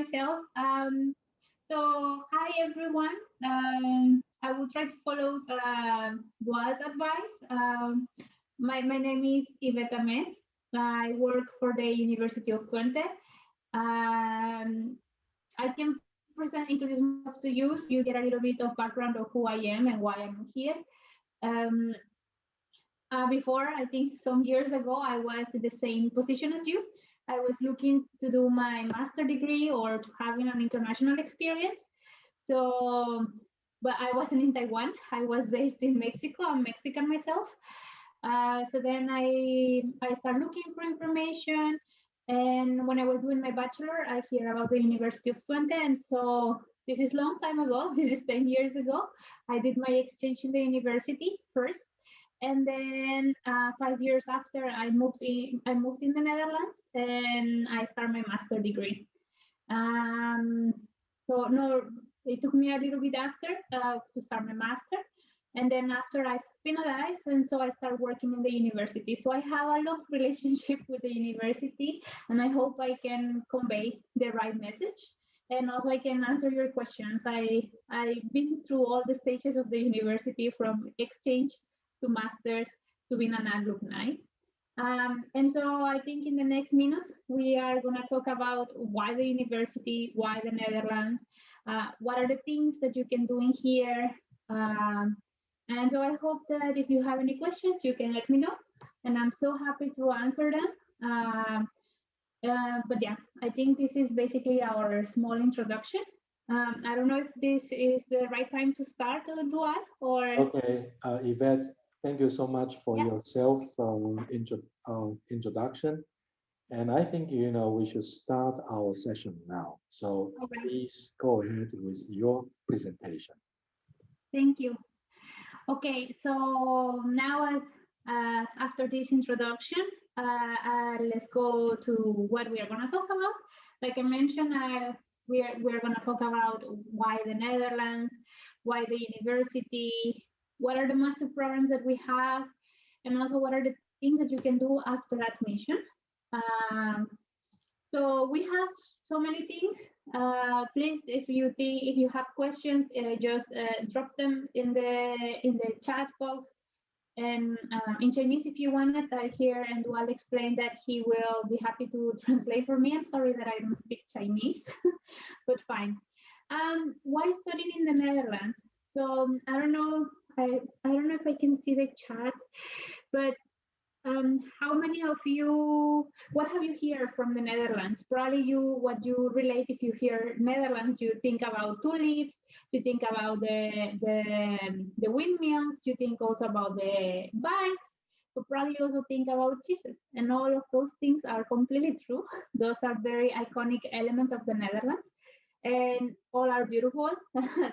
myself. So hi everyone. I will try to follow Dual's advice. My name is Iveta Metz. I work for the University of Twente. I can introduce myself to you so you get a little bit of background of who I am and why I'm here. Before, I think some years ago, I was in the same position as you. I was looking to do my master degree or to having an international experience. So, but I wasn't in Taiwan. I was based in Mexico. I'm Mexican myself. So then I started looking for information. And when I was doing my bachelor, I hear about the University of Twente. And so this is a long time ago. This is 10 years ago. I did my exchange in the university first. And then 5 years after, I moved in the Netherlands and I started my master degree. So no, it took me a little bit after to start my master. And then after I finalized, and so I started working in the university. So I have a long relationship with the university, and I hope I can convey the right message. And also I can answer your questions. I've been through all the stages of the university, from exchange to masters to being an alumni. And so I think in the next minutes, we are going to talk about why the university, why the Netherlands, what are the things that you can do in here. And so I hope that if you have any questions, you can let me know. And I'm so happy to answer them. But yeah, I think this is basically our small introduction. I don't know if this is the right time to start, Dual, or... Okay, Yvette, thank you so much for your self introduction. And I think, we should start our session now. So please go ahead with your presentation. Thank you. Okay, so now as after this introduction, let's go to what we are going to talk about. Like I mentioned, we're going to talk about why the Netherlands, why the university, what are the master programs that we have, and also what are the things that you can do after admission. So we have so many things. Please, if you have questions, just drop them in the chat box. And in Chinese, if you want it, I hear and Dual explain that he will be happy to translate for me. I'm sorry that I don't speak Chinese, but fine. Why studying in the Netherlands? So I don't know. I don't know if I can see the chat, but how many of you, what have you heard from the Netherlands? Probably what you relate, if you hear Netherlands, you think about tulips, you think about the windmills, you think also about the bikes, but probably also think about cheeses. And all of those things are completely true. Those are very iconic elements of the Netherlands, and all are beautiful.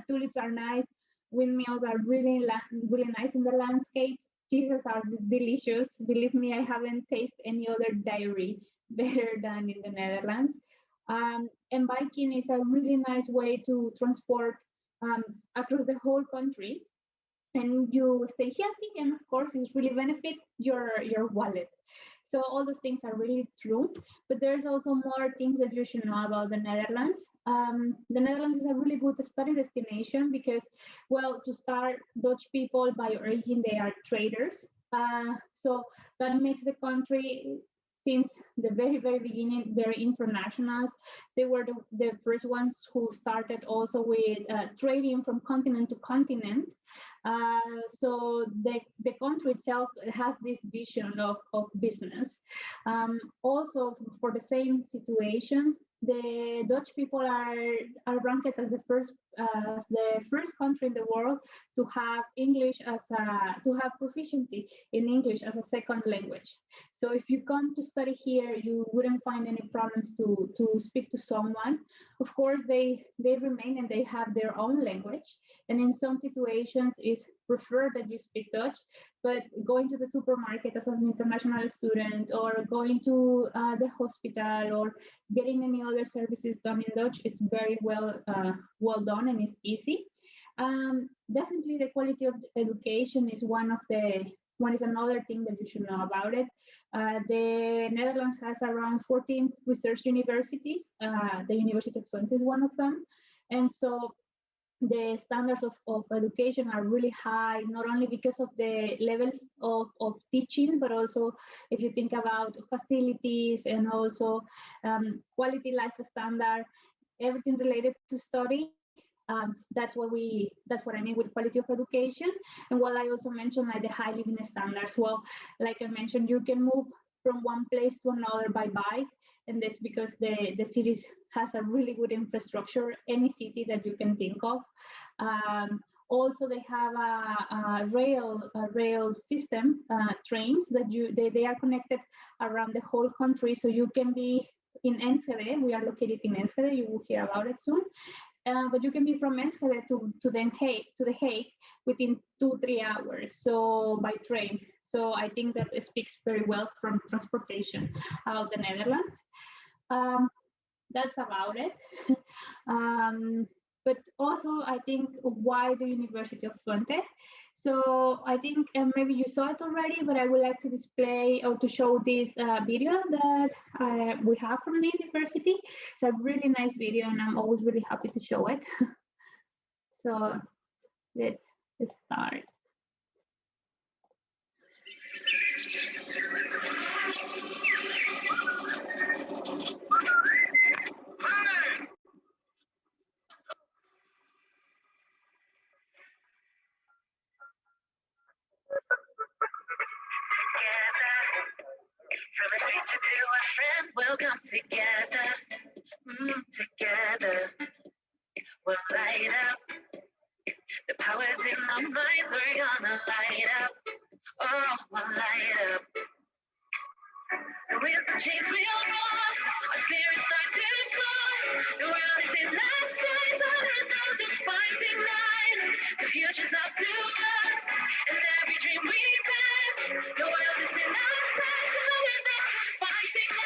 Tulips are nice, windmills are really nice in the landscapes. Cheeses are delicious. Believe me, I haven't tasted any other dairy better than in the Netherlands. And biking is a really nice way to transport across the whole country. And you stay healthy, and of course, it really benefit your wallet. So all those things are really true. But there's also more things that you should know about the Netherlands. The Netherlands is a really good study destination because, well, to start, Dutch people by origin, they are traders. So that makes the country, since the very, very beginning, very internationals. They were the first ones who started also with trading from continent to continent. So the country itself has this vision of business. Also, for the same situation, the Dutch people are ranked as the first country in the world to have English to have proficiency in English as a second language. So if you come to study here, you wouldn't find any problems to speak to someone. Of course, they remain and they have their own language. And in some situations, it's preferred that you speak Dutch, but going to the supermarket as an international student, or going to the hospital, or getting any other services done in Dutch is very well done, and it's easy. Definitely, the quality of education is another thing that you should know about it. The Netherlands has around 14 research universities. The University of Twente is one of them. And so the standards of education are really high, not only because of the level of teaching, but also if you think about facilities and also quality life standard, everything related to study. That's what I mean with quality of education. And what I also mentioned, like the high living standards. Well, like I mentioned, you can move from one place to another by bike, and that's because the city has a really good infrastructure, any city that you can think of. Also, they have a rail system, trains that they are connected around the whole country. So you can be in Enschede. We are located in Enschede. You will hear about it soon. But you can be from Enschede to The Hague within 2-3 hours, so by train. So I think that it speaks very well from transportation out the Netherlands. That's about it. But also, I think, why the University of Twente? So I think maybe you saw it already, but I would like to display or to show this video that we have from the university. It's a really nice video, and I'm always really happy to show it. So let's start. From a stranger to a friend, we'll come together, together. We'll light up. The power's in our minds, we're gonna light up. Oh, we'll light up. The wheels of change will run, our spirits start to soar. The world is in our sights, 100,000 sparks ignite. The future's up to us, and every dream we touch. The world is in our sights, 100,000 sparks ignite.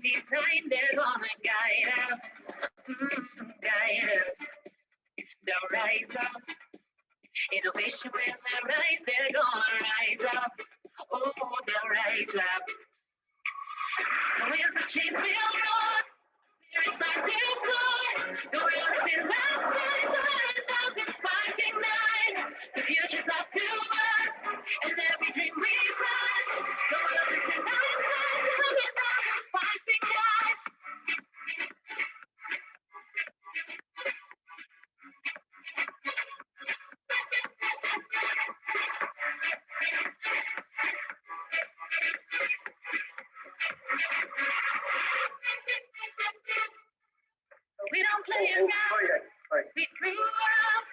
Design, they're gonna guide us, guide us. They'll rise up, innovation will arise, they're gonna rise up, oh, they'll rise up. The wheels of change will run, spirits start to soar. The world is in our sights, 100,000 sparks ignite. The future's up to us, and every dream we touch. The world is in our sights, 100,000 sparks ignite. We don't play around. We grew up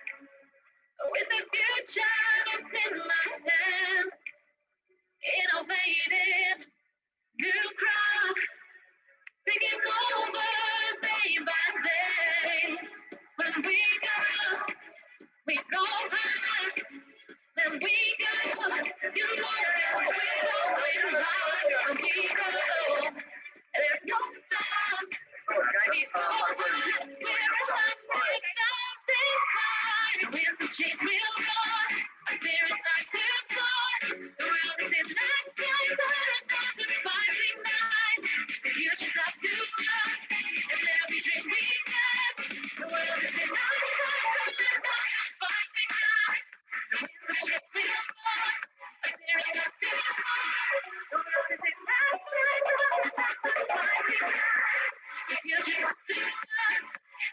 with the future that's in my hands. Innovating new crops, taking over day by day. When we go high. When we go, you know that we're going high. When we go, there's no stop. We go high. We're 100,000 sparks. Wheels of change will run. Our spirits start to soar. The world is in our sights. 100,000 sparks ignite. The future's up to us, and every dream we touch. The world is in our sights. 100,000 sparks ignite. The wheels of change will run. Our spirits start to soar. The world is in our sights. 100,000 sparks ignite. The future's up to us,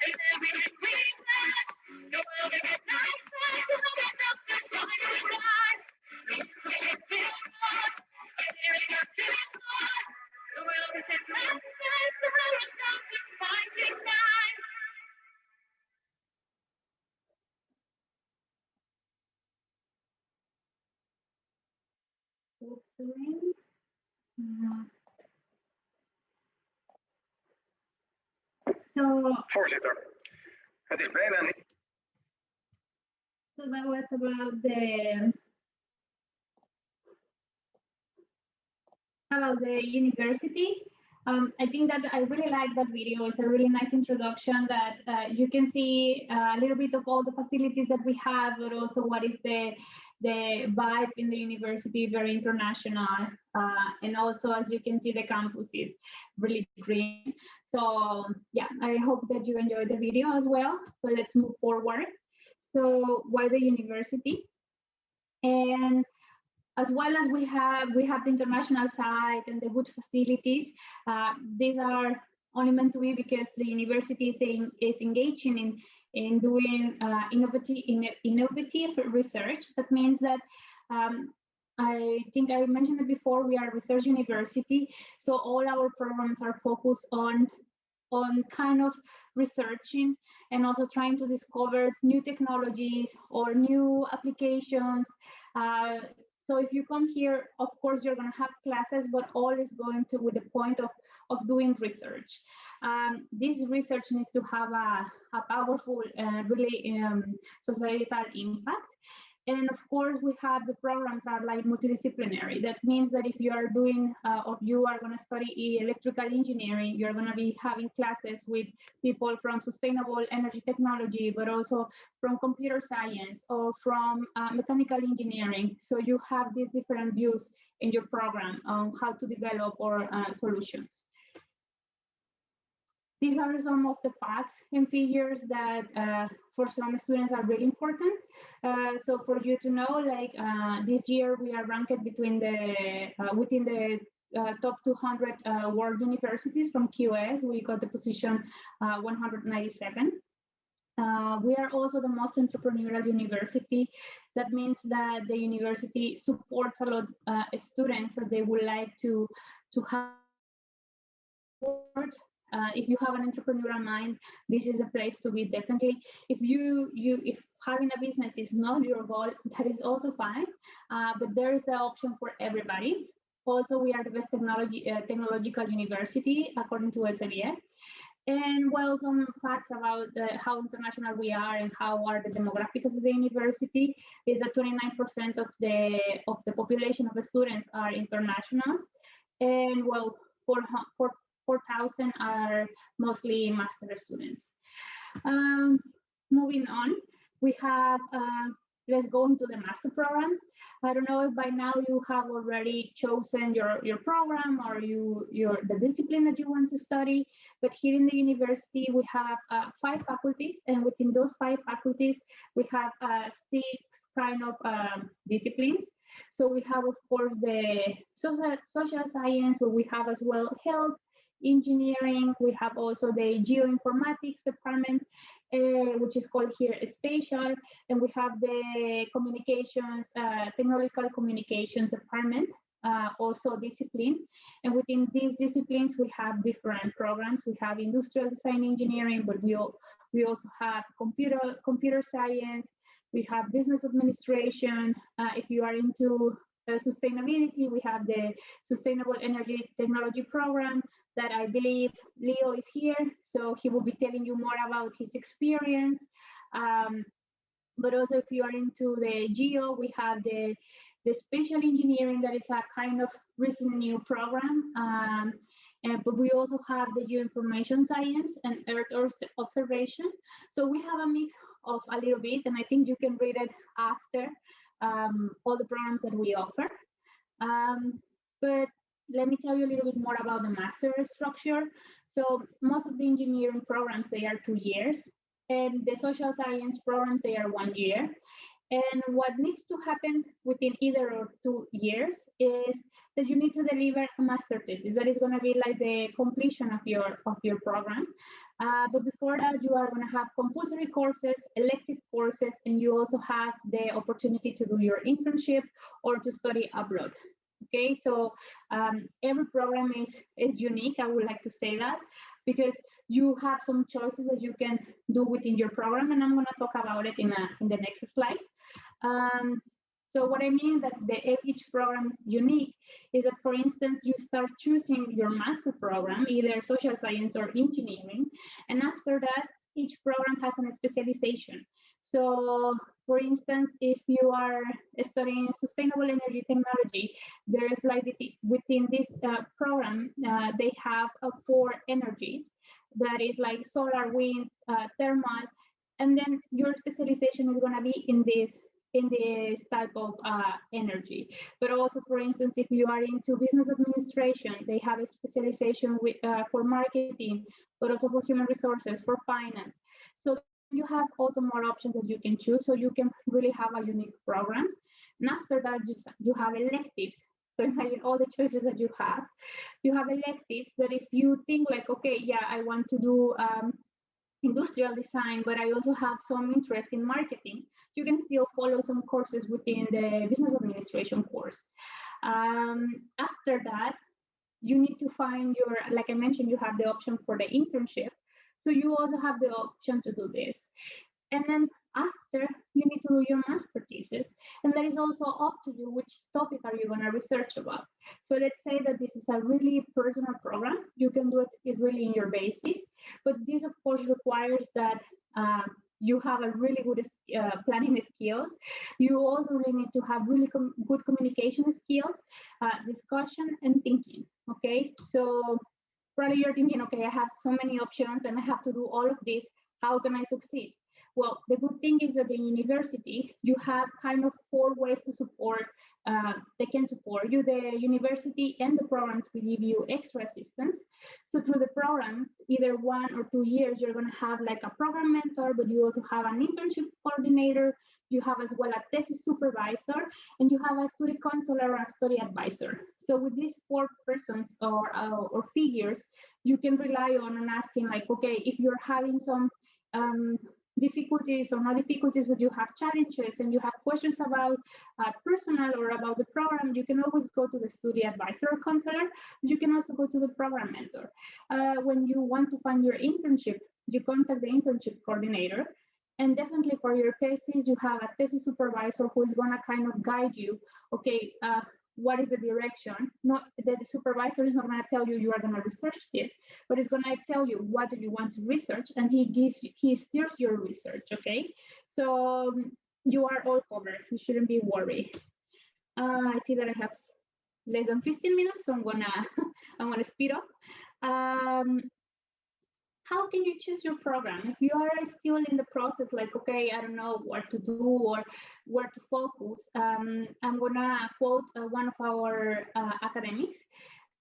and every dream we touch. The world is in our sights. 100,000 sparks ignite. The wheels of change will run. Our spirits start to soar. The world is in our sights. 100,000 sparks ignite. Oops, sorry. So Voorzitter, het is bijna niet. So that was about the university. I think that I really like that video. It's a really nice introduction that you can see a little bit of all the facilities that we have, but also what is the vibe in the university, very international. And also, as you can see, the campus is really green. So yeah, I hope that you enjoyed the video as well. So let's move forward. So why the university? And as well as we have the international side and the good facilities. These are only meant to be because the university is engaging in doing innovative research. That means that I think I mentioned it before, we are a research university. So all our programs are focused on kind of researching and also trying to discover new technologies or new applications. So if you come here, of course, you're going to have classes, but all is going to with the point of doing research. This research needs to have a powerful, really societal impact. And of course, we have the programs are like multidisciplinary. That means that if you are doing, or you are going to study electrical engineering, you're going to be having classes with people from sustainable energy technology, but also from computer science or from mechanical engineering. So you have these different views in your program on how to develop or solutions. These are some of the facts and figures that for some students are really important. So for you to know, like this year we are ranked between within the top 200 world universities from QS. We got the position 197. We are also the most entrepreneurial university. That means that the university supports a lot of students that they would like to have. If you have an entrepreneurial mind, this is a place to be. Definitely. If having a business is not your goal, that is also fine. But there is the option for everybody. Also, we are the best technological university according to SBF. And well, some facts about how international we are and how are the demographics of the university is that 29% of the population of the students are internationals, and well, 4,000 are mostly master students. Moving on, we have, let's go into the master programs. I don't know if by now you have already chosen your program or the discipline that you want to study, but here in the university, we have 5 faculties, and within those 5 faculties, we have 6 kind of disciplines. So we have, of course, the social science, but we have as well health, engineering. We have also the geoinformatics department, which is called here spatial, and we have the communications, technological communications department, also discipline. And within these disciplines, we have different programs. We have industrial design engineering, but we also have computer science. We have business administration. If you are into sustainability, we have the sustainable energy technology program that I believe Leo is here, so he will be telling you more about his experience. But also if you are into the geo, we have the spatial engineering that is a kind of recent new program. But we also have the geoinformation science and Earth observation. So we have a mix of a little bit, and I think you can read it after all the programs that we offer. But let me tell you a little bit more about the master structure. So most of the engineering programs, they are 2 years, and the social science programs, they are 1 year. And what needs to happen within either or 2 years is that you need to deliver a master thesis. That is going to be like the completion of your program. But before that, you are going to have compulsory courses, elective courses, and you also have the opportunity to do your internship or to study abroad. Okay, so every program is unique. I would like to say that because you have some choices that you can do within your program, and I'm going to talk about it in the next slide. So what I mean that each program is unique is that, for instance, you start choosing your master program, either social science or engineering, and after that, each program has a specialization. So, for instance, if you are studying sustainable energy technology, there is like within this program, they have 4 energies. That is like solar, wind, thermal, and then your specialization is going to be in this type of energy. But also, for instance, if you are into business administration, they have a specialization with for marketing, but also for human resources, for finance. So you have also more options that you can choose, so you can really have a unique program. And after that, you have electives. So imagine all the choices that you have. You have electives that if you think like, okay, yeah, I want to do industrial design, but I also have some interest in marketing, you can still follow some courses within the business administration course. After that, you need to find your, like I mentioned, you have the option for the internship. So you also have the option to do this. And then after, you need to do your master thesis. And that is also up to you, which topic are you going to research about. So let's say that this is a really personal program. You can do it really in your basis. But this, of course, requires that you have a really good planning skills. You also really need to have really good communication skills, discussion, and thinking. Okay, so probably you're thinking, okay, I have so many options and I have to do all of this. How can I succeed? Well, the good thing is that in university, you have kind of 4 ways to support, they can support you. The university and the programs will give you extra assistance. So through the program, either 1 or 2 years, you're going to have like a program mentor, but you also have an internship coordinator. You have as well a thesis supervisor, and you have a study counselor or a study advisor. So with these 4 persons or figures, you can rely on and asking like, okay, if you're having some difficulties or not difficulties, but you have challenges and you have questions about personal or about the program, you can always go to the study advisor or counselor. You can also go to the program mentor. When you want to find your internship, you contact the internship coordinator. And definitely for your thesis, you have a thesis supervisor who is going to kind of guide you. Okay, what is the direction? Not the supervisor is not going to tell you you are going to research this, but it's going to tell you what do you want to research, and he steers your research. Okay, so you are all covered. You shouldn't be worried. I see that I have less than 15 minutes, so I'm gonna speed up. How can you choose your program? If you are still in the process, like, okay, I don't know what to do or where to focus, I'm gonna quote one of our academics,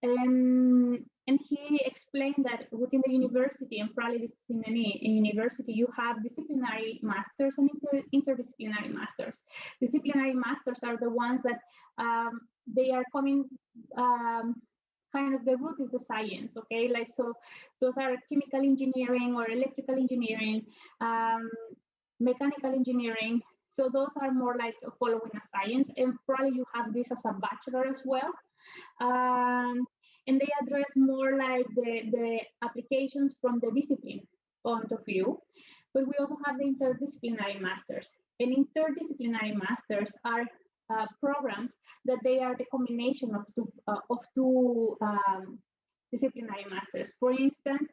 and he explained that within the university, and probably this is in any university, you have disciplinary masters and interdisciplinary masters. Disciplinary masters are the ones that they are coming kind of the root is the science, okay? Like, so those are chemical engineering or electrical engineering, mechanical engineering. So those are more like following a science, and probably you have this as a bachelor as well. And they address more like the applications from the discipline point of view. But we also have the interdisciplinary masters. And interdisciplinary masters are programs that they are the combination of two disciplinary masters. For instance,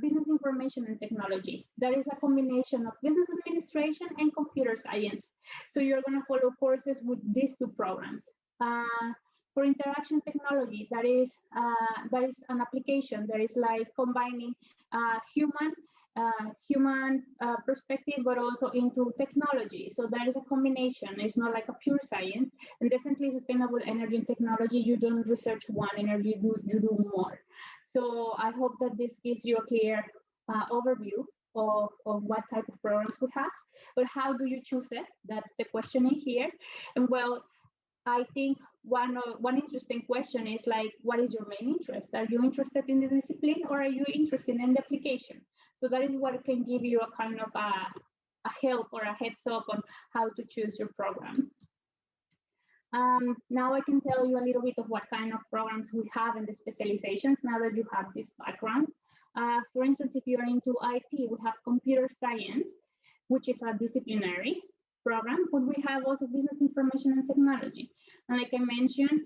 business information and technology. That is a combination of business administration and computer science. So you're going to follow courses with these 2 programs. For interaction technology, that is an application that is like combining human perspective, but also into technology. So that is a combination. It's not like a pure science. And definitely sustainable energy and technology, you don't research one energy, you do more. So I hope that this gives you a clear overview of what type of programs we have. But how do you choose it? That's the question in here. And well, I think one interesting question is like, what is your main interest? Are you interested in the discipline, or are you interested in the application? So that is what can give you a kind of a help or a heads up on how to choose your program. Now I can tell you a little bit of what kind of programs we have in the specializations now that you have this background. For instance, if you're into IT, we have computer science, which is a disciplinary program, but we have also business information and technology. And like I mentioned,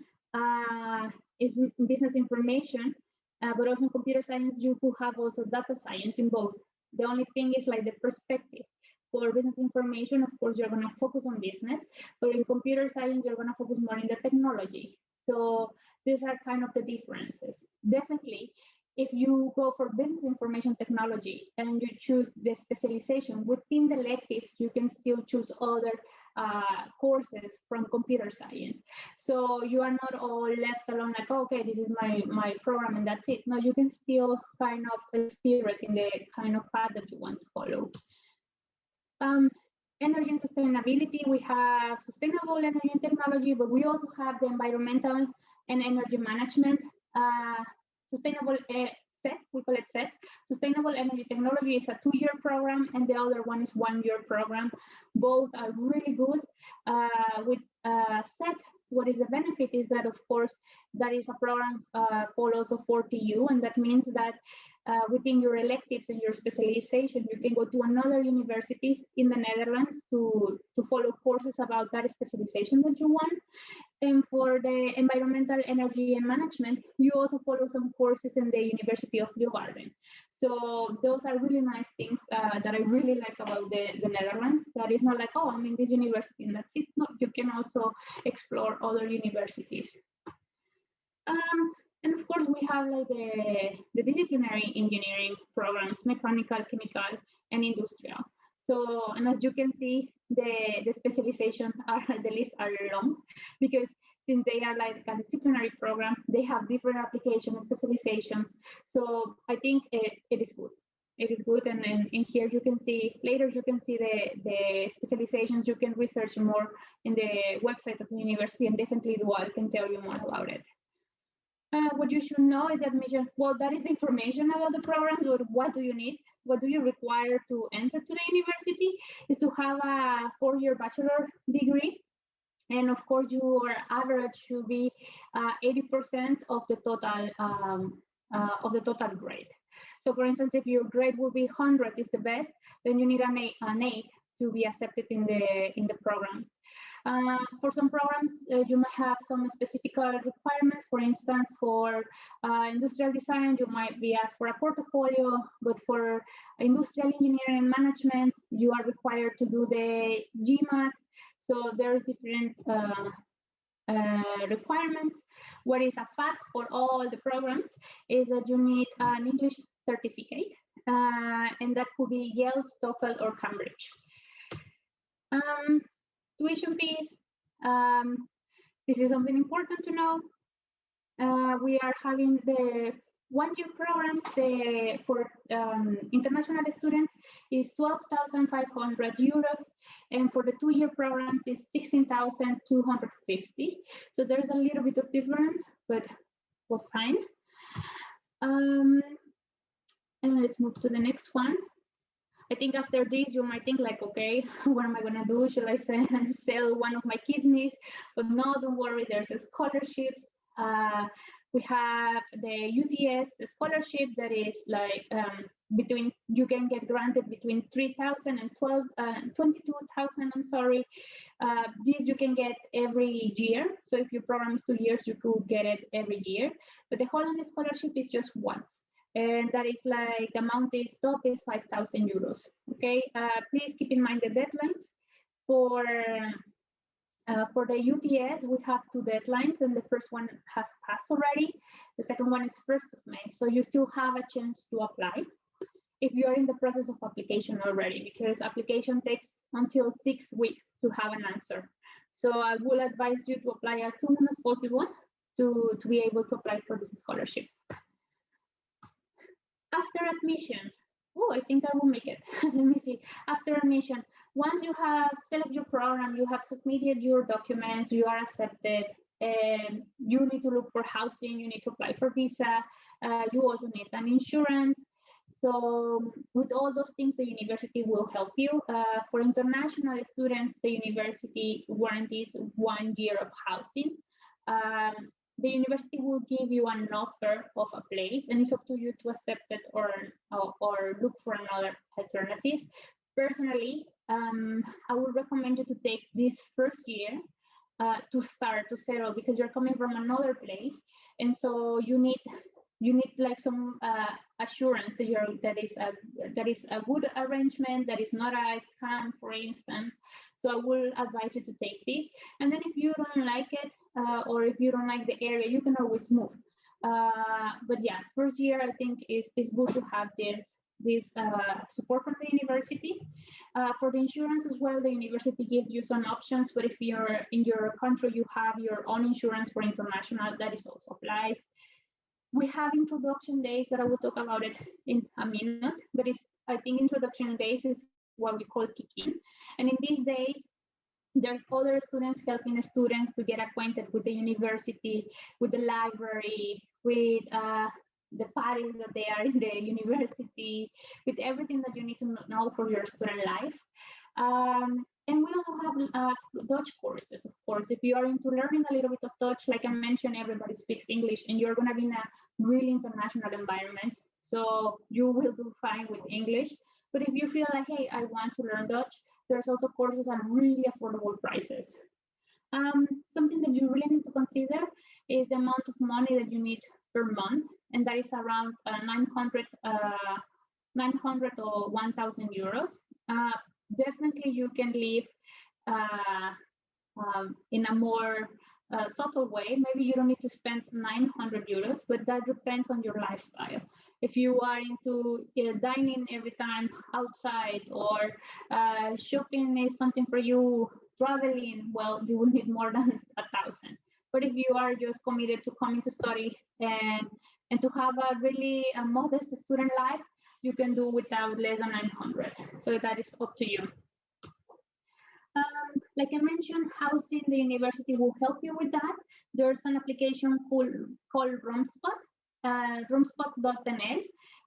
is business information, but also in computer science, you could have also data science in both. The only thing is like the perspective. For business information, of course, you're going to focus on business, but in computer science, you're going to focus more in the technology. So these are kind of the differences. Definitely, if you go for business information technology and you choose the specialization within the electives, you can still choose other courses from computer science. So you are not all left alone like, oh, okay, this is my program and that's it. No, you can still kind of steer it in the kind of path that you want to follow. Energy and sustainability, we have sustainable energy and technology, but we also have the environmental and energy management. Sustainable SET, we call it SET. Sustainable energy technology is a 2-year program, and the other one is 1-year program. Both are really good. With SET, what is the benefit is that, of course, that is a program called also 40U, and that means that within your electives and your specialization, you can go to another university in the Netherlands to follow courses about that specialization that you want. And for the environmental energy and management, you also follow some courses in the University of Twente. So those are really nice things that I really like about the Netherlands. That is not like, oh, I'm in this university and that's it. No, you can also explore other universities. And of course, we have like the disciplinary engineering programs, mechanical, chemical, and industrial. So, and as you can see, the specializations are, the lists are long, because since they are like a disciplinary program, they have different application specializations. So I think it is good. It is good, and in here you can see, later you can see the specializations. You can research more in the website of the university, and definitely Dual can tell you more about it. What you should know is admission. Well, that is the information about the programs, or what do you need? What do you require to enter to the university? Is to have a 4-year bachelor degree. And of course, your average should be 80% of the total grade. So for instance, if your grade will be 100 is the best, then you need an 8 to be accepted in the programs. For some programs, you might have some specific requirements. For instance, for industrial design, you might be asked for a portfolio, but for industrial engineering and management, you are required to do the GMAT. So there's different requirements. What is a fact for all the programs is that you need an English certificate, and that could be Yale, TOEFL, or Cambridge. Tuition fees. This is something important to know. We are having the 1-year programs for international students is 12,500 euros, and for the 2-year programs is 16,250. So there's a little bit of difference, but we're fine. And let's move to the next one. I think after this, you might think like, okay, what am I gonna do? Should I sell one of my kidneys? But no, don't worry, there's scholarships. We have the UTS scholarship that is like you can get granted between 3,000 and 22,000, I'm sorry. This you can get every year. So if your program is 2 years, you could get it every year. But the Holland scholarship is just once. And that is like the amount is top is 5,000 euros. Okay, please keep in mind the deadlines. For the UTS, we have 2 deadlines, and the first one has passed already. The second one is 1st of May. So you still have a chance to apply if you are in the process of application already, because application takes until 6 weeks to have an answer. So I will advise you to apply as soon as possible to be able to apply for these scholarships. After admission, oh, I think I will make it. Let me see. After admission, once you have selected your program, you have submitted your documents, you are accepted, and you need to look for housing, you need to apply for visa, you also need an insurance. So with all those things, the university will help you. For international students, the university guarantees 1 year of housing. The university will give you an offer of a place, and it's up to you to accept it or look for another alternative. Personally, I would recommend you to take this first year to start to settle, because you're coming from another place, and so you need you need like some assurance that is a good arrangement, that is not a scam, for instance. So I will advise you to take this. And then if you don't like it, or if you don't like the area, you can always move. But yeah, first year I think is good to have this support from the university. For the insurance as well, the university gives you some options, but if you're in your country, you have your own insurance for international, that is also applies. We have introduction days that I will talk about it in a minute, but I think introduction days is what we call kick-in. And in these days, there's other students helping students to get acquainted with the university, with the library, with the parties that they are in the university, with everything that you need to know for your student life. And we also have Dutch courses, of course. If you are into learning a little bit of Dutch, like I mentioned, everybody speaks English and you're going to be in a really international environment. So you will do fine with English. But if you feel like, hey, I want to learn Dutch, there's also courses at really affordable prices. Something that you really need to consider is the amount of money that you need per month, and that is around 900 or 1,000 euros. Definitely, you can live in a more subtle way. Maybe you don't need to spend 900 euros, but that depends on your lifestyle. If you are into dining every time outside, or shopping is something for you, traveling, well, you will need more than 1,000. But if you are just committed to coming to study and to have a really modest student life, you can do without less than 900. So that is up to you. Like I mentioned, housing, the university will help you with that. There's an application called Roomspot, roomspot.nl.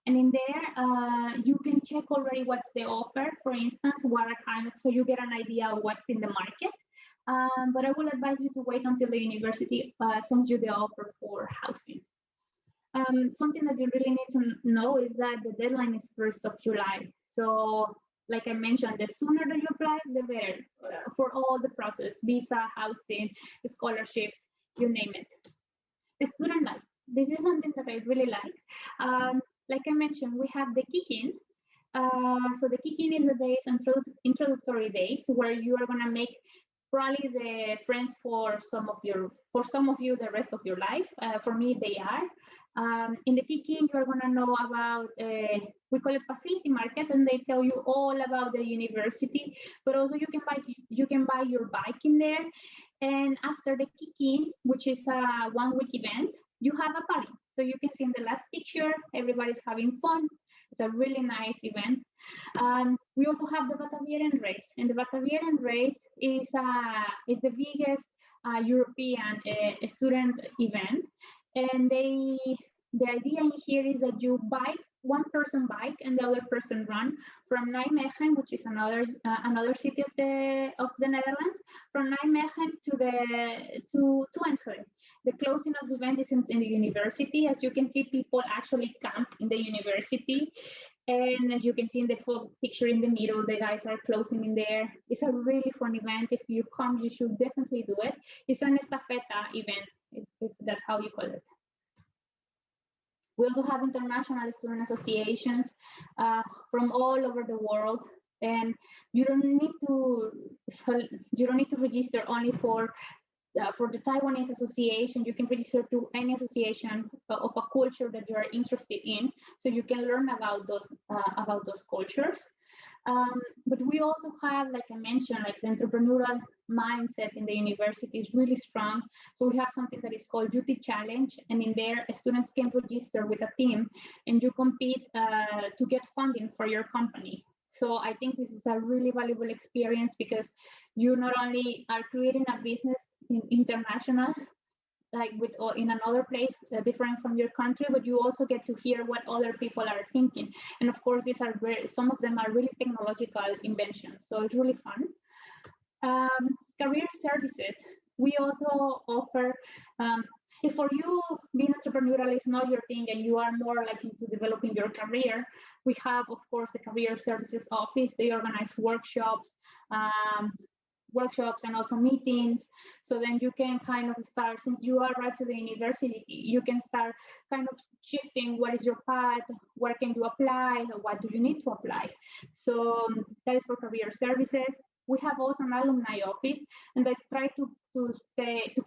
And in there, you can check already what's the offer, for instance, what are kind of, so you get an idea of what's in the market. But I will advise you to wait until the university sends you the offer for housing. Something that you really need to know is that the deadline is 1st of July. So like I mentioned, the sooner that you apply, the better for all the process, visa, housing, scholarships, you name it. The student life, this is something that I really like. Like I mentioned, we have the kick-in. So the kick-in is the days, introductory days, where you are gonna make probably the friends for some of you the rest of your life. For me, they are. In the kick-in, you're gonna know about, we call it facility market, and they tell you all about the university, but also you can buy your bike in there. And after the kick-in, which is a one-week event, you have a party. So you can see in the last picture, everybody's having fun. It's a really nice event. We also have the Bataverian Race, and the Bataverian Race is the biggest European student event. And the idea in here is that you bike, one person bike and the other person run from Nijmegen, which is another city of the Netherlands, from Nijmegen to Enschede. The closing of the event is in the university. As you can see, people actually camp in the university. And as you can see in the picture in the middle, the guys are closing in there. It's a really fun event. If you come, you should definitely do it. It's an estafeta event, if that's how you call it. We also have international student associations from all over the world, and you don't need to register only for the Taiwanese association. You can register to any association of a culture that you are interested in, so you can learn about those cultures. But we also have, like I mentioned, like the entrepreneurial mindset in the university is really strong. So we have something that is called Duty Challenge, and in there, students can register with a team, and you compete to get funding for your company. So I think this is a really valuable experience, because you not only are creating a business international, like in another place different from your country, but you also get to hear what other people are thinking. And of course, these are some of them are really technological inventions. So it's really fun. Career services. We also offer, if for you being entrepreneurial is not your thing and you are more like into developing your career, we have, of course, the Career Services Office. They organize workshops. workshops and also meetings. So then you can kind of start, since you arrive to the university, you can start kind of shifting what is your path, where can you apply, what do you need to apply. So that is for career services. We have also an alumni office, and they try to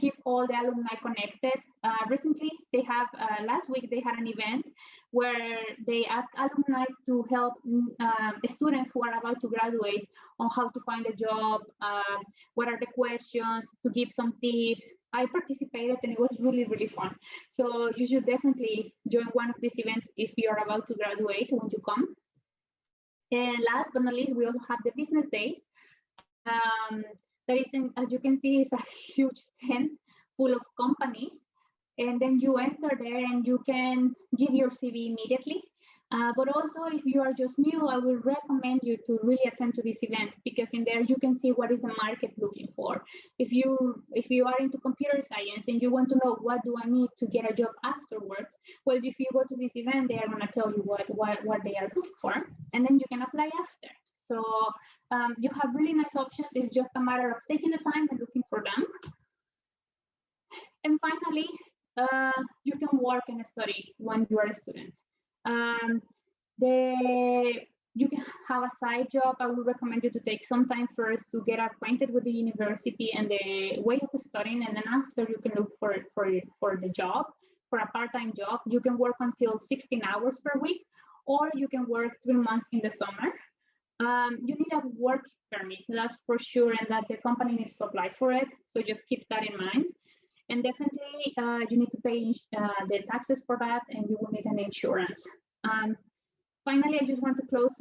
keep all the alumni connected. Recently, they have last week they had an event where they asked alumni to help students who are about to graduate on how to find a job, what are the questions, to give some tips. I participated and it was really, really fun. So you should definitely join one of these events if you're about to graduate when you come. And last but not least, we also have the business days. That is, as you can see, it's a huge tent full of companies. And then you enter there and you can give your CV immediately. But also, if you are just new, I will recommend you to really attend to this event, because in there you can see what is the market looking for. If you are into computer science and you want to know what do I need to get a job afterwards, well, if you go to this event, they are going to tell you what they are looking for, and then you can apply after. So you have really nice options. It's just a matter of taking the time and looking for them. And finally, you can work and study when you are a student. You can have a side job. I would recommend you to take some time first to get acquainted with the university and the way of studying, and then after you can look for the job, for a part-time job. You can work until 16 hours per week, or you can work 3 months in the summer. You need a work permit, that's for sure, and that the company needs to apply for it. So just keep that in mind. And definitely you need to pay the taxes for that, and you will need an insurance. Finally, I just want to close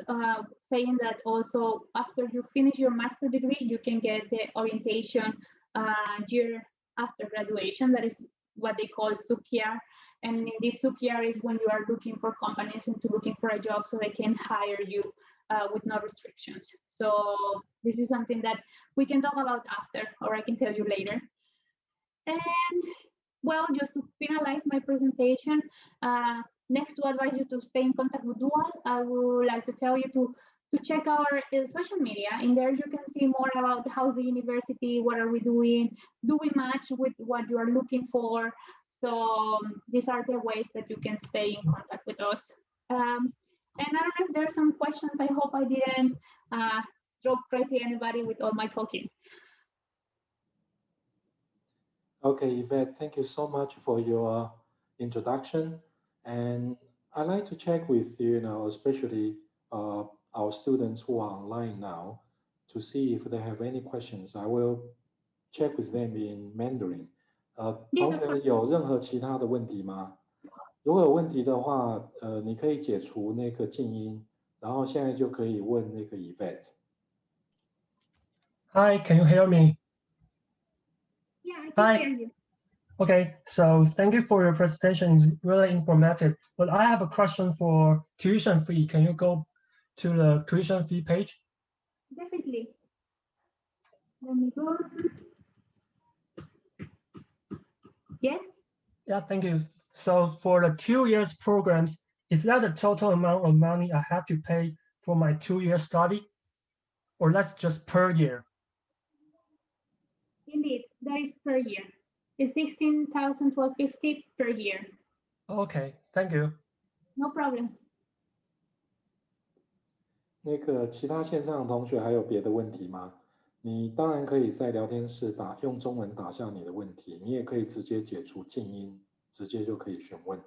saying that also after you finish your master's degree, you can get the orientation year after graduation. That is what they call sub-year. And in this sub-year is when you are looking for companies and looking for a job so they can hire you with no restrictions. So this is something that we can talk about after, or I can tell you later. And well, just to finalize my presentation, next to advise you to stay in contact with Dual, I would like to tell you to check our social media. In there, you can see more about how's the university, what are we doing, do we match with what you are looking for. So these are the ways that you can stay in contact with us. And I don't know if there are some questions. I hope I didn't drove crazy anybody with all my talking. Okay, Yvette, thank you so much for your introduction. And I'd like to check with you now, especially our students who are online now, to see if they have any questions. I will check with them in Mandarin. 同学有任何其他的问题吗？如果有问题的话，你可以解除那个静音，然后现在就可以问那个 Yvette。 Hi, can you hear me? Yeah, I can hear you. Okay, so thank you for your presentation. It's really informative. But I have a question for tuition fee. Can you go to the tuition fee page? Definitely. Let me go. Yes? Yeah, thank you. So for the 2 years programs, is that the total amount of money I have to pay for my 2-year study? Or that's just per year? Indeed, that is per year. It's 16,1250 per year. Okay, thank you. No problem. 那个其他线上的同学还有别的问题吗？你当然可以在聊天室用中文打下你的问题，你也可以直接解除静音，直接就可以询问。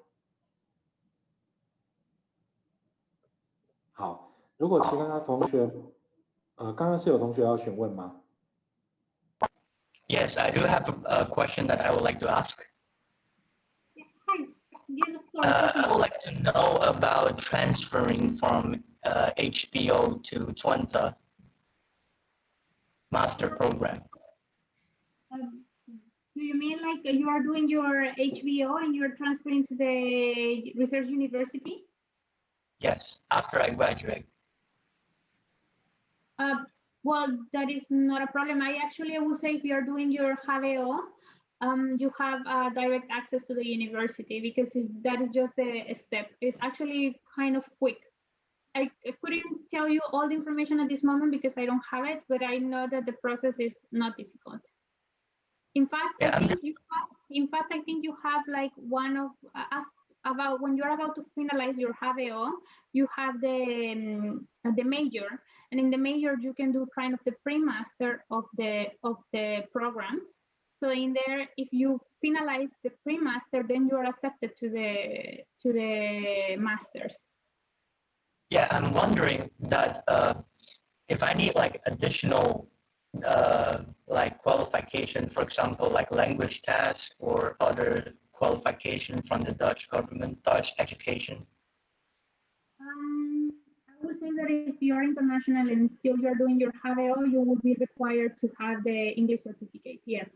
好，如果其他同学，刚刚是有同学要询问吗？ Yes, I do have a question that I would like to ask. Hi. Yes, of course. I would like to know about transferring from HBO to Twente master program. Do you mean like you are doing your HBO and you're transferring to the research university? Yes, after I graduate. Well, that is not a problem. I would say if you're doing your HBO, you have direct access to the university, because that is just a step. It's actually kind of quick. I couldn't tell you all the information at this moment because I don't have it, but I know that the process is not difficult. In fact, Yeah, I think you have like one of about when you're about to finalize your HBO, you have the major, and in the major you can do kind of the pre-master of the program. So in there, if you finalize the pre-master, then you are accepted to the masters. Yeah, I'm wondering that if I need like additional like qualification, for example, like language tests or other qualification from the Dutch government, Dutch education. I would say that if you're international and still you're doing your HBO, you will be required to have the English certificate. Yes.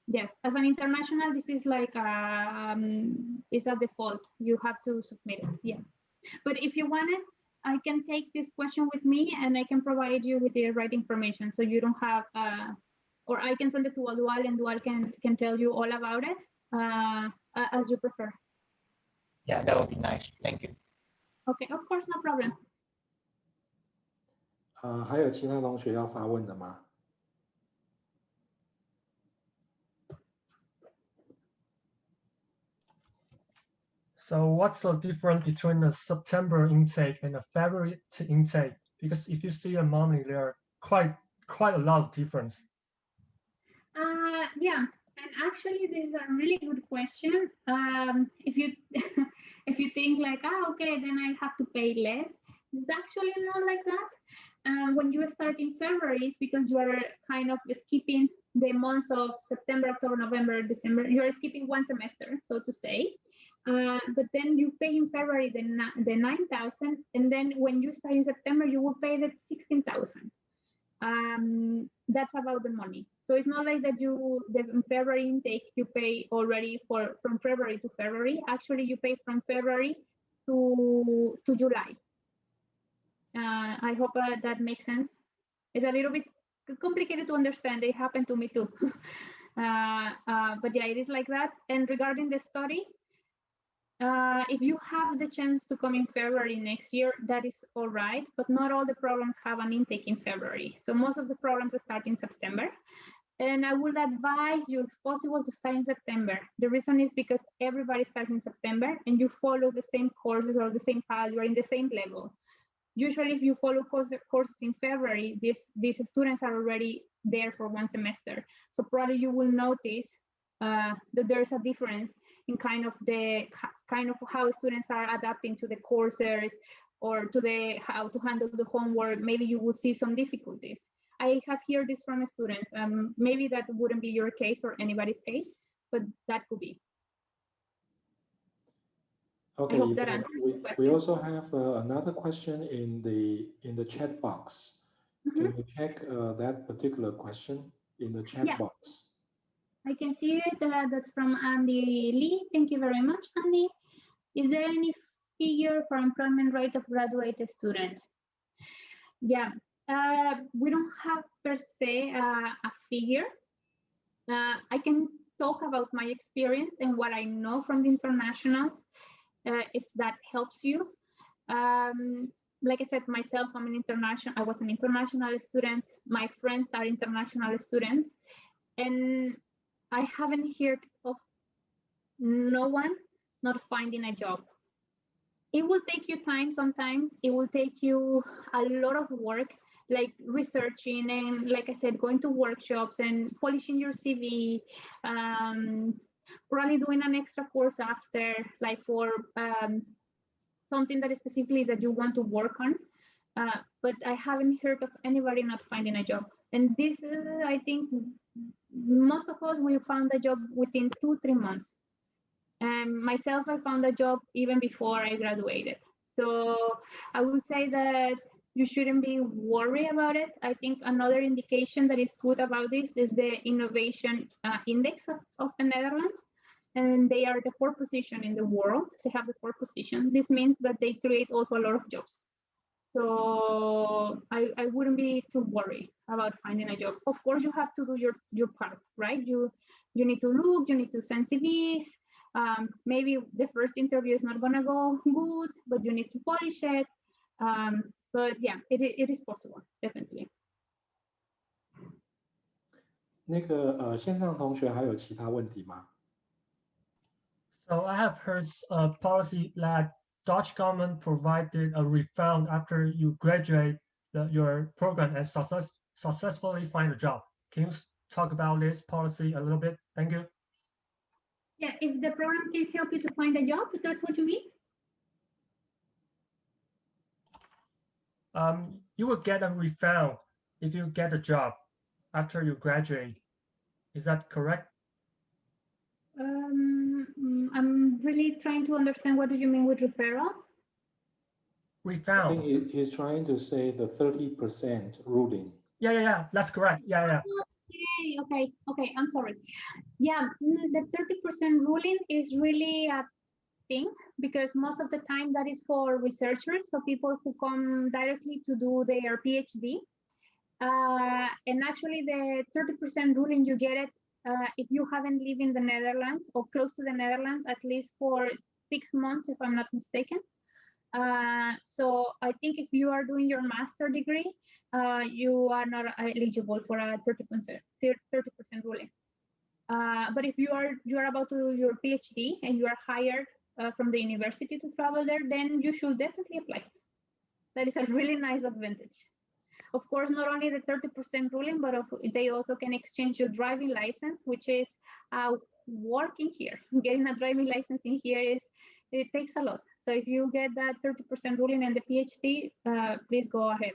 Yes, as an international, this is like is a default. You have to submit it. Yeah. But if you want it, I can take this question with me and I can provide you with the right information. So you don't have, or I can send it to Dual and Dual can tell you all about it as you prefer. Yeah, that would be nice. Thank you. Okay, of course, no problem. 还有其他同学要发问的吗？ So what's the difference between a September intake and a February intake? Because if you see a money, there are quite a lot of difference. Yeah, and actually this is a really good question. If you if you think like, okay, then I have to pay less, it's actually not like that. When you start in February, it's because you are kind of skipping the months of September, October, November, December. You are skipping one semester, so to say. But then you pay in February the 9,000, and then when you start in September, you will pay the 16,000. That's about the money. So it's not like that the February intake you pay already from February to February. Actually, you pay from February to July. I hope that makes sense. It's a little bit complicated to understand. It happened to me too. But yeah, it is like that. And regarding the studies, if you have the chance to come in February next year, that is all right, but not all the programs have an intake in February. So most of the programs start in September. And I would advise you, if possible, to start in September. The reason is because everybody starts in September and you follow the same courses or the same path, you're in the same level. Usually, if you follow courses in February, these students are already there for one semester. So probably you will notice that there's a difference in kind of how students are adapting to the courses or to how to handle the homework. Maybe you will see some difficulties. I have heard this from students. Maybe that wouldn't be your case or anybody's case, but that could be. Okay, I hope that answers the question. We also have another question in the chat box. Can you check that particular question in the chat box? I can see it. That's from Andy Lee. Thank you very much, Andy. Is there any figure for employment rate of graduate student? Yeah, we don't have per se a figure. I can talk about my experience and what I know from the internationals, if that helps you. Like I said, myself, I was an international student. My friends are international students. And I haven't heard of no one not finding a job. It will take you time sometimes. It will take you a lot of work, like researching and, like I said, going to workshops and polishing your CV, probably doing an extra course after, like for something that is specifically that you want to work on. But I haven't heard of anybody not finding a job. And this, I think, most of us, we found a job within 2-3 months. And myself, I found a job even before I graduated. So I would say that you shouldn't be worried about it. I think another indication that is good about this is the innovation index of the Netherlands. And they are the 4th position in the world. They have the 4th position. This means that they create also a lot of jobs. So I wouldn't be too worried about finding a job. Of course, you have to do your part, right? You need to look, you need to send CVs, Maybe the first interview is not going to go good, but you need to polish it. But yeah, it is possible, definitely. 那个线上同学还有其他问题吗？ So I have heard a policy that Dutch government provided a refund after you graduate your program and successfully find a job. Can you talk about this policy a little bit? Thank you. Yeah, if the program can help you to find a job, that's what you mean? You will get a refund if you get a job after you graduate. Is that correct? I'm really trying to understand, what do you mean with referral? I Refund. think he's trying to say the 30% ruling. Yeah, that's correct. Yeah. Okay, I'm sorry. Yeah, the 30% ruling is really a thing, because most of the time that is for researchers, so people who come directly to do their PhD. And actually the 30% ruling, you get it if you haven't lived in the Netherlands or close to the Netherlands at least for 6 months, if I'm not mistaken. So I think if you are doing your master degree, you are not eligible for a 30% ruling. But if you are about to do your PhD and you are hired from the university to travel there, then you should definitely apply. That is a really nice advantage. Of course, not only the 30% ruling, but they also can exchange your driving license, which is working here. Getting a driving license in here it takes a lot. So if you get that 30% ruling and the PhD, please go ahead.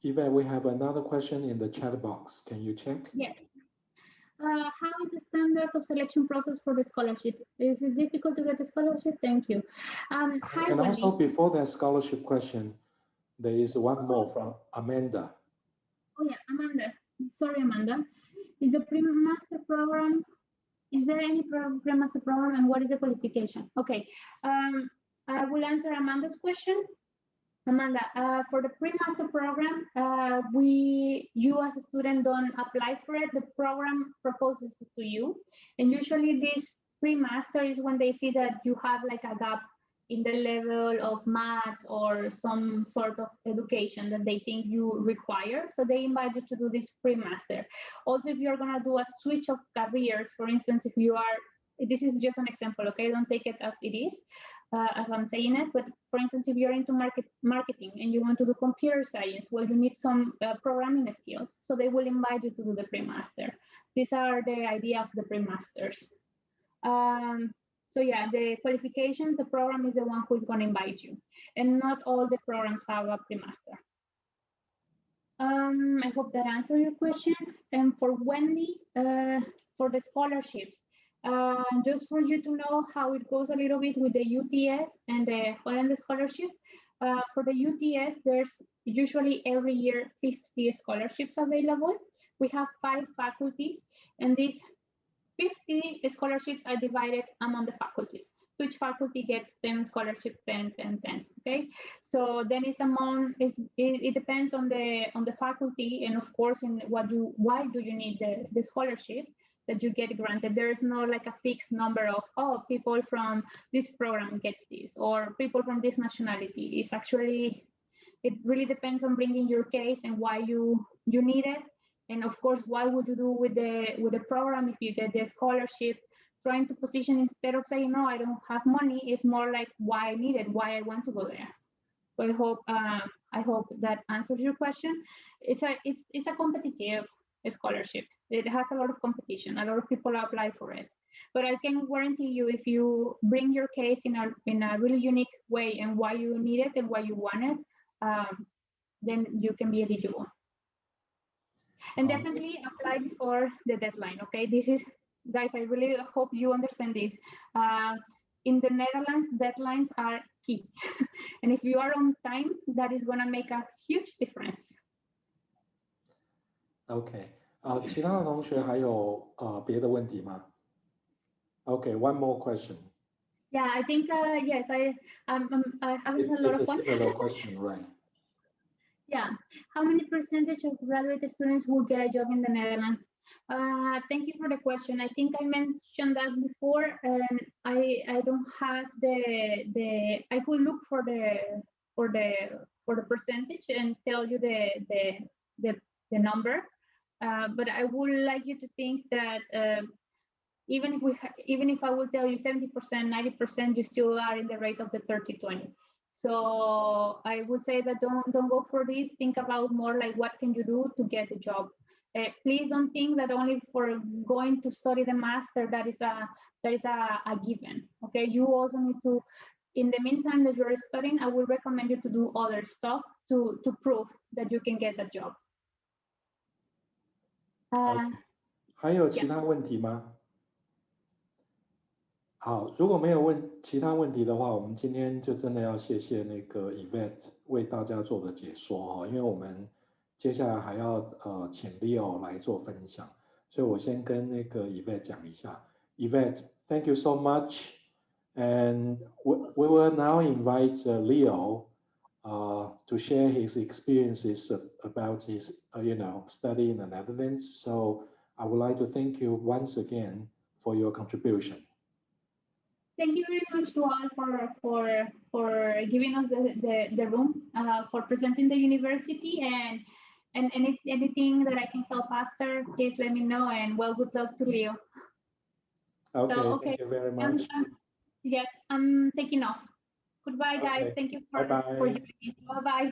Eva, we have another question in the chat box. Can you check? Yes. How is the standards of selection process for the scholarship? Is it difficult to get a scholarship? Thank you. Hi, and Wendy. also before that scholarship question, there is one more from Amanda. Oh yeah, Amanda. Sorry, Amanda. Is the pre-master program, is there any pre-master program, and what is the qualification? Okay, I will answer Amanda's question. Amanda, for the pre-master program, you as a student don't apply for it. The program proposes it to you. And usually this pre-master is when they see that you have like a gap in the level of maths or some sort of education that they think you require. So they invite you to do this pre-master. Also, if you're gonna do a switch of careers, for instance, if you are, this is just an example, okay? Don't take it as it is, as I'm saying it, but for instance, if you're into marketing and you want to do computer science, well, you need some programming skills. So they will invite you to do the pre-master. These are the idea of the pre-masters. So yeah, the qualification, the program is the one who is going to invite you, and not all the programs have a pre-master. I hope that answered your question. And for Wendy, for the scholarships, just for you to know how it goes a little bit with the UTS and the Holland scholarship. For the UTS, there's usually every year 50 scholarships available. We have 5 faculties, and these 50 scholarships are divided among the faculties. So each faculty gets 10 scholarships, 10, 10, 10. Okay. So then it depends on the faculty, and of course, in why do you need the scholarship that you get granted. There is no like a fixed number of, oh, people from this program gets this, or people from this nationality. It's actually, it really depends on bringing your case and why you need it. And of course, what would you do with the program if you get the scholarship? Trying to position, instead of saying, no, I don't have money, it's more like why I need it, why I want to go there. So I hope that answers your question. It's a competitive scholarship. It has a lot of competition. A lot of people apply for it. But I can guarantee you, if you bring your case in a really unique way and why you need it and why you want it, then you can be eligible. And definitely apply before the deadline, okay? This is, guys, I really hope you understand this. In the Netherlands, deadlines are key. And if you are on time, that is gonna make a huge difference. Okay. 其他的同学还有别的问题吗 Okay, one more question. Yeah, I think, yes, I'm having a lot of questions. It's a similar question, right? Yeah. How many percentage of graduate students will get a job in the Netherlands? Thank you for the question. I think I mentioned that before. I don't have the. I could look for the percentage and tell you the number. But I would like you to think that even if I will tell you 70%, 90%, you still are in the rate of the 30-20. So I would say that don't go for this. Think about more like what can you do to get a job. Please don't think that only for going to study the master that is a given. Okay, you also need to, in the meantime that you're studying, I would recommend you to do other stuff to prove that you can get a job. 还有其他问题吗？好，如果没有其他问题的话，我们今天就真的要谢谢那个 Yvette 为大家做的解说因为我们接下来还要请 Leo 来做分享，所以我先跟那个 Yvette 讲一下。Yvette, thank you so much, and we will now invite Leo to share his experiences about his study in the Netherlands. So I would like to thank you once again for your contribution. Thank you very much to all for giving us the room for presenting the university, and anything that I can help after, please let me know, and well, good luck to Leo. Okay, so, okay. Thank you very much. Yes, I'm taking off. Goodbye, guys. Okay. Thank you for Bye-bye. joining. Bye-bye.